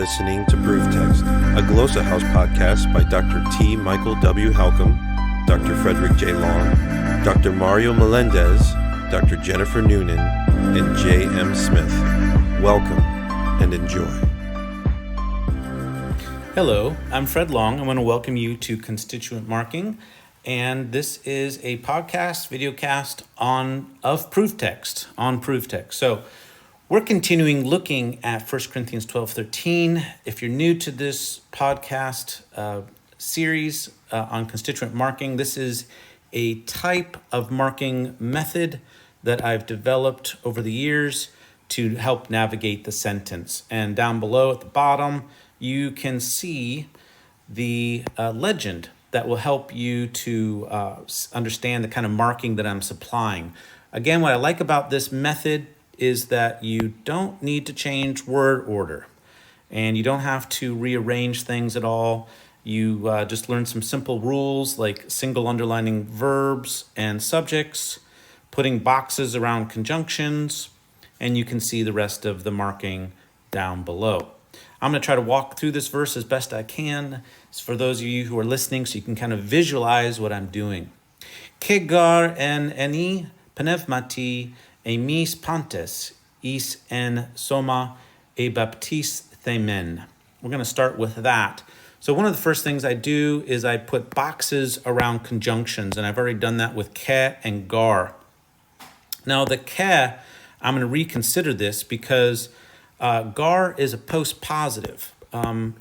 listening to Proof Text, a Glossa House podcast by Dr. T. Michael W. Halcomb, Dr. Frederick J. Long, Dr. Mario Melendez, Dr. Jennifer Noonan, and J. M. Smith. Welcome and enjoy. Hello, I'm Fred Long. I want to welcome you to Constituent Marking, and this is a podcast, videocast of Proof Text, on Proof Text. So we're continuing looking at 1 Corinthians 12:13. If you're new to this podcast series on constituent marking, this is a type of marking method that I've developed over the years to help navigate the sentence. And down below at the bottom, you can see the legend that will help you to understand the kind of marking that I'm supplying. Again, what I like about this method is that you don't need to change word order and you don't have to rearrange things at all. You just learn some simple rules like single underlining verbs and subjects, putting boxes around conjunctions, and you can see the rest of the marking down below. I'm going to try to walk through this verse as best I can. It's for those of you who are listening so you can kind of visualize what I'm doing. Kegar en eni pneumati emis pantes is en soma e baptis themen. We're going to start with that. So one of the first things I do is I put boxes around conjunctions, and I've already done that with ke and gar. Now the ke, I'm going to reconsider this because gar is a postpositive.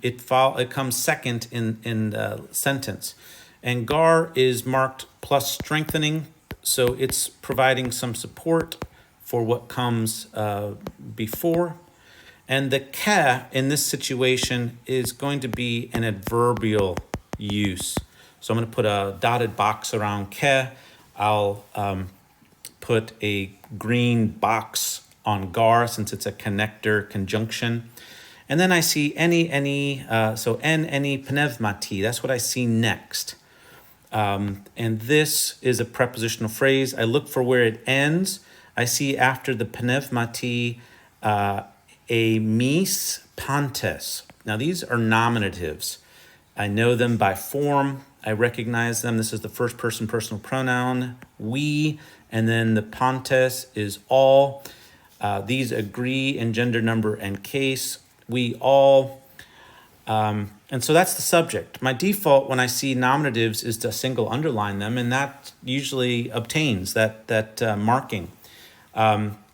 It comes second in the sentence. And gar is marked plus strengthening, so it's providing some support for what comes before. And the ke in this situation is going to be an adverbial use. So I'm going to put a dotted box around ke. I'll put a green box on gar since it's a connector conjunction. And then I see any, so en, any, pneumati. That's what I see next. And this is a prepositional phrase. I look for where it ends. I see after the pneumati, emis pantes. Now these are nominatives. I know them by form. I recognize them. This is the first person personal pronoun, we, and then the pantes is all. These agree in gender, number, and case. We all. And so that's the subject. My default when I see nominatives is to single underline them, and that usually obtains that marking.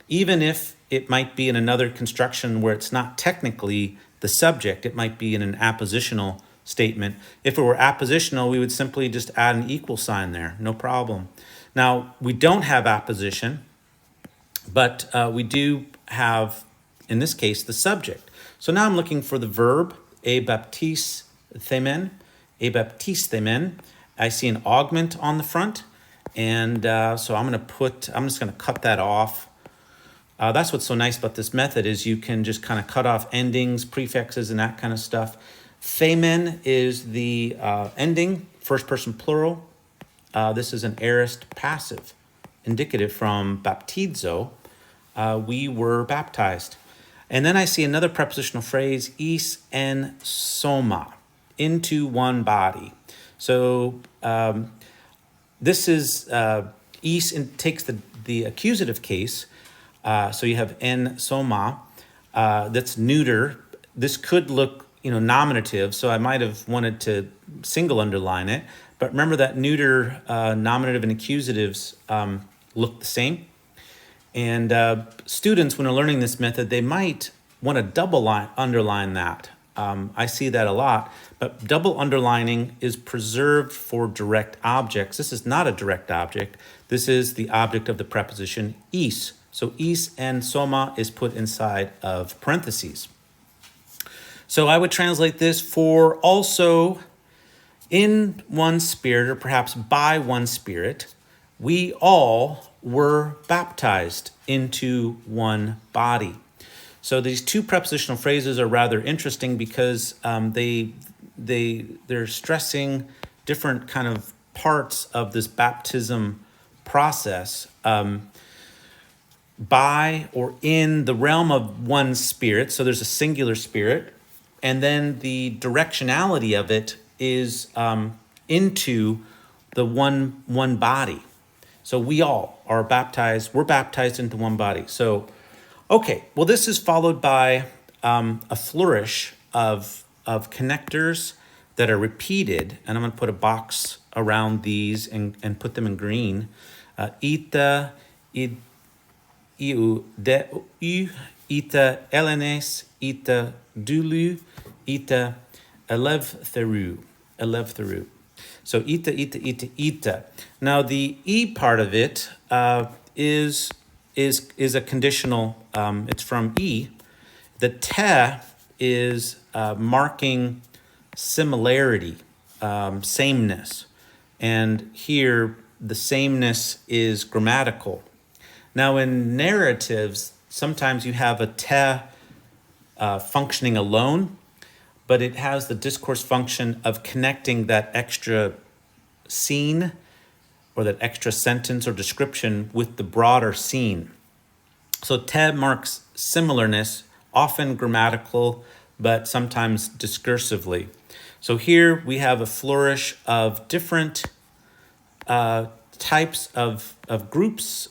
Even if it might be in another construction where it's not technically the subject, it might be in an appositional statement. If it were appositional, we would simply just add an equal sign there, no problem. Now, we don't have apposition, but we do have, in this case, the subject. So now I'm looking for the verb, e baptis themen, e baptis themen. I see an augment on the front, and so I'm just going to cut that off. That's what's so nice about this method is you can just kind of cut off endings, prefixes, and that kind of stuff. Themen is the ending, first person plural. This is an aorist passive, indicative from baptizo. We were baptized. And then I see another prepositional phrase, is en soma, into one body. So this is, is takes the accusative case. So you have en soma, that's neuter. This could look, nominative, so I might have wanted to single underline it. But remember that neuter nominative and accusatives look the same. And students, when they're learning this method, they might want to double underline that. I see that a lot, but double underlining is preserved for direct objects. This is not a direct object. This is the object of the preposition is. So is and soma is put inside of parentheses. So I would translate this for also in one spirit, or perhaps by one spirit, we all were baptized into one body. So these two prepositional phrases are rather interesting because they're stressing different kind of parts of this baptism process. By or in the realm of one spirit, so there's a singular spirit, and then the directionality of it is into the one body. So we all are baptized. We're baptized into one body. So, okay. Well, this is followed by a flourish of connectors that are repeated, and I'm going to put a box around these and put them in green. Ita, id, iu, de, u, ita, elenes, ita, dulu, ita, elevtheru. So ita. Now the e part of it is a conditional. It's from e. The te is marking similarity, sameness, and here the sameness is grammatical. Now in narratives, sometimes you have a te functioning alone, but it has the discourse function of connecting that extra scene or that extra sentence or description with the broader scene. So te marks similarness, often grammatical, but sometimes discursively. So here we have a flourish of different types of groups,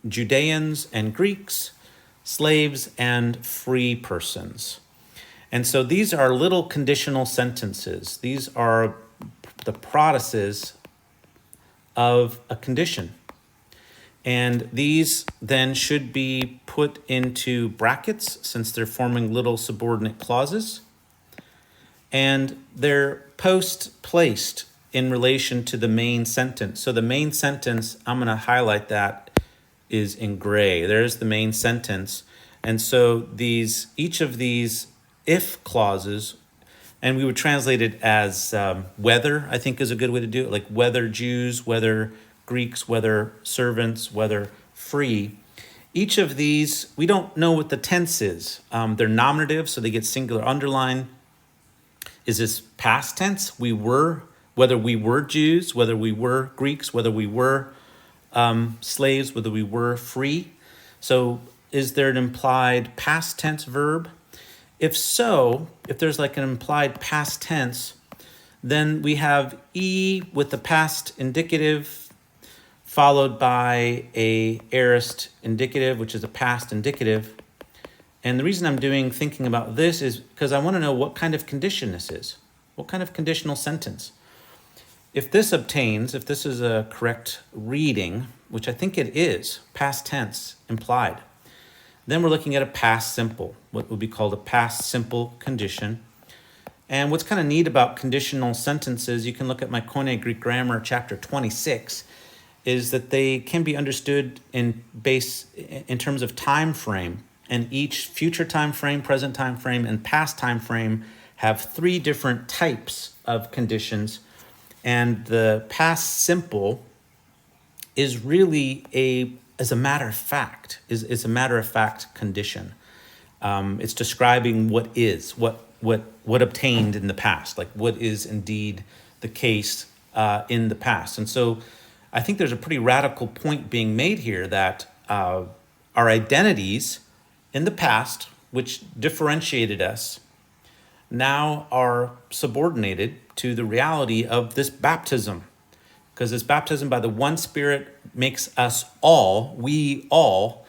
Judeans and Greeks, slaves and free persons. And so these are little conditional sentences. These are the prodices of a condition. And these then should be put into brackets since they're forming little subordinate clauses. And they're placed in relation to the main sentence. So the main sentence, I'm going to highlight that, is in gray. There's the main sentence. And so each of these if clauses, and we would translate it as whether, I think is a good way to do it, like whether Jews, whether Greeks, whether servants, whether free. Each of these, we don't know what the tense is. They're nominative, so they get singular underline. Is this past tense? Whether we were Jews, whether we were Greeks, whether we were slaves, whether we were free. So is there an implied past tense verb? If so, if there's like an implied past tense, then we have E with the past indicative followed by a aorist indicative, which is a past indicative. And the reason I'm thinking about this is because I want to know what kind of condition this is. What kind of conditional sentence? If this is a correct reading, which I think it is, past tense implied, then we're looking at a past simple, what would be called a past simple condition. And what's kind of neat about conditional sentences, you can look at my Koine Greek Grammar, chapter 26, is that they can be understood in terms of time frame. And each future time frame, present time frame, and past time frame have three different types of conditions. And the past simple is really is a matter of fact condition. It's describing what is, what obtained in the past, like what is indeed the case in the past. And so I think there's a pretty radical point being made here that our identities in the past, which differentiated us, now are subordinated to the reality of this baptism. Because this baptism by the one Spirit makes we all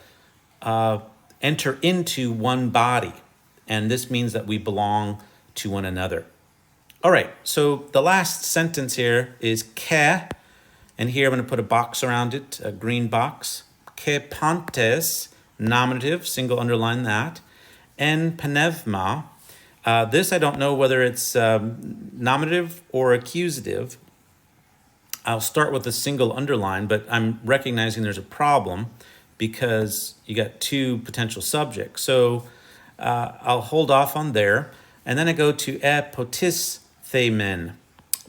enter into one body. And this means that we belong to one another. All right, so the last sentence here is ke, and here I'm going to put a box around it, a green box. Ke pantes, nominative, single underline that. En pneuma. This I don't know whether it's nominative or accusative. I'll start with a single underline, but I'm recognizing there's a problem because you got two potential subjects. So I'll hold off on there. And then I go to potis themen.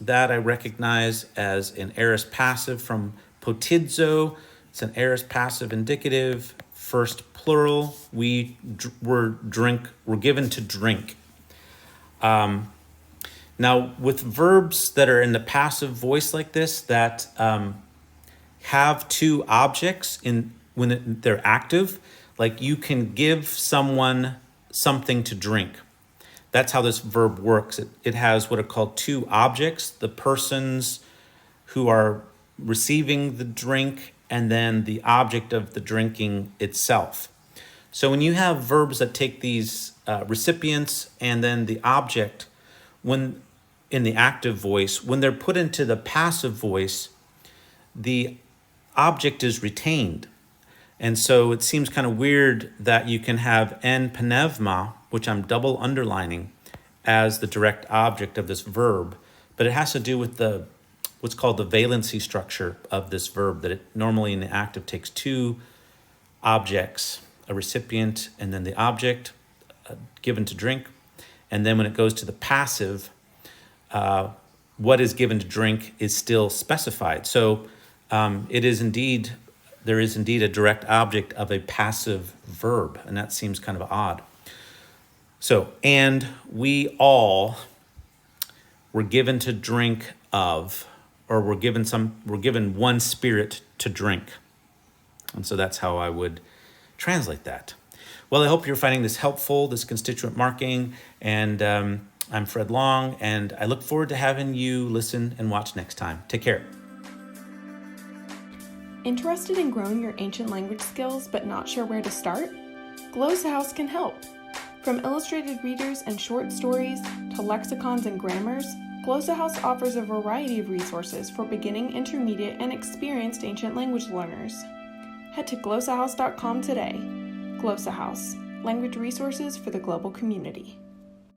That I recognize as an aorist passive from potidzo. It's an aorist passive indicative, first plural. We're given to drink. Now, with verbs that are in the passive voice like this, that have two objects when they're active, like you can give someone something to drink. that's how this verb works. It has what are called two objects, the persons who are receiving the drink, and then the object of the drinking itself. So when you have verbs that take these recipients and then the object, when in the active voice, when they're put into the passive voice, the object is retained. And so it seems kind of weird that you can have en pneuma, which I'm double underlining, as the direct object of this verb, but it has to do with what's called the valency structure of this verb, that it normally in the active takes two objects, a recipient and then the object given to drink. And then when it goes to the passive, what is given to drink is still specified. So there is indeed a direct object of a passive verb, and that seems kind of odd. So, and we all were given to drink of, or we're given one spirit to drink. And so that's how I would translate that. Well, I hope you're finding this helpful, this constituent marking, and I'm Fred Long, and I look forward to having you listen and watch next time. Take care. Interested in growing your ancient language skills but not sure where to start? Glossa House can help. From illustrated readers and short stories to lexicons and grammars, Glossa House offers a variety of resources for beginning, intermediate, and experienced ancient language learners. Head to glossahouse.com today. Glossa House, language resources for the global community.